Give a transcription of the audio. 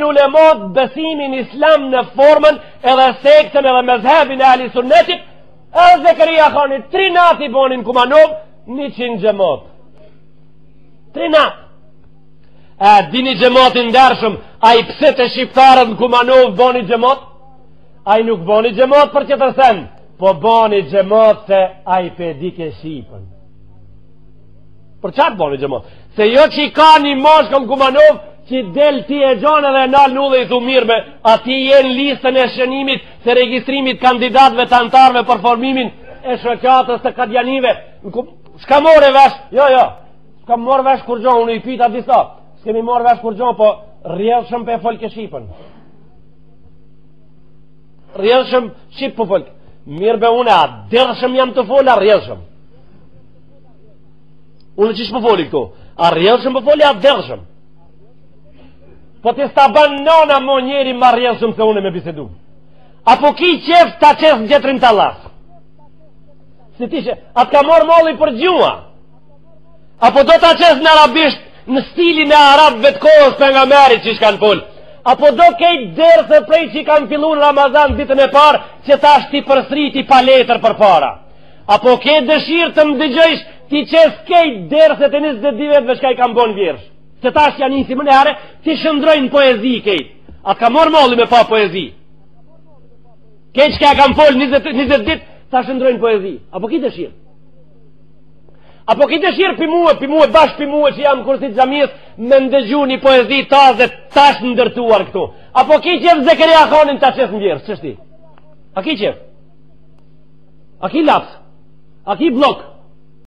ulemat besimin islam në formën edhe sektën edhe mezhebin e ahli sunnetit, edhe Zekaria Khani 3 nati bonin Kumanov 100 xhamat. 3 nat. Dini xhamatin ndershëm, ai pse të shqiptarët në Kumanov boni xhamat? Ai nuk boni xhamat për që tërsen, po boni xhamat se ai pedi ke shqipën. Për qatë boni xhamat? Se jo që i ka një moshkëm Kumanov që del ti e gjonë edhe nalë në dhe i thu mirëme, ati jenë listën e shënimit të registrimit kandidatve të antarve për formimin e shoqatës të kadjanive. Shka more vesh? Jo, shka more vesh kur gjonë, unë i pita disa. S'kemi more vesh kur gjonë, po rrjedhshëm për folke Shqipën. Rrjedhshëm Shqipë për folke. Mirë be une, a dërshëm jam të folë, a rrjedhshëm? Unë që shpë foli këto? A rrjedhshëm për folë, a dërshëm? Po të sta ban nona mo njeri ma rrjedhshëm se une me bisedu. Apo ki qef ta qes në gjetrim të Allah? Si ti që, atë ka morë molli për gjua? Apo do ta qes në arabisht në stilin e arabëve të kohës për nga merit që shkanë folë? Apo do kejt dërë se prej që i kanë fillu në Ramazan ditën e parë që ta shti përsriti pa letër për para? Apo ke dëshirë të më dëgjëjsh ti qes kejt dërë se të 22 vetëve shka i kam bon vjersh? Se ta është janë njësi më nëherë, ti shëndrojnë poezi kejt. Atë ka morë molli me pa poezi. Kejt që ka kam folë 20 dit, ta shëndrojnë poezi. Apo ki dëshirë? Apo ki dëshirë pi muë, bashkë pi muë që jam kursit gjamiës, me ndëgju një poezi ta dhe tash ndërtuar këtu. Apo ki qef Zekaria Khanin ta qef në vjerës, qështi? A ki qef? A ki laps? A ki blok?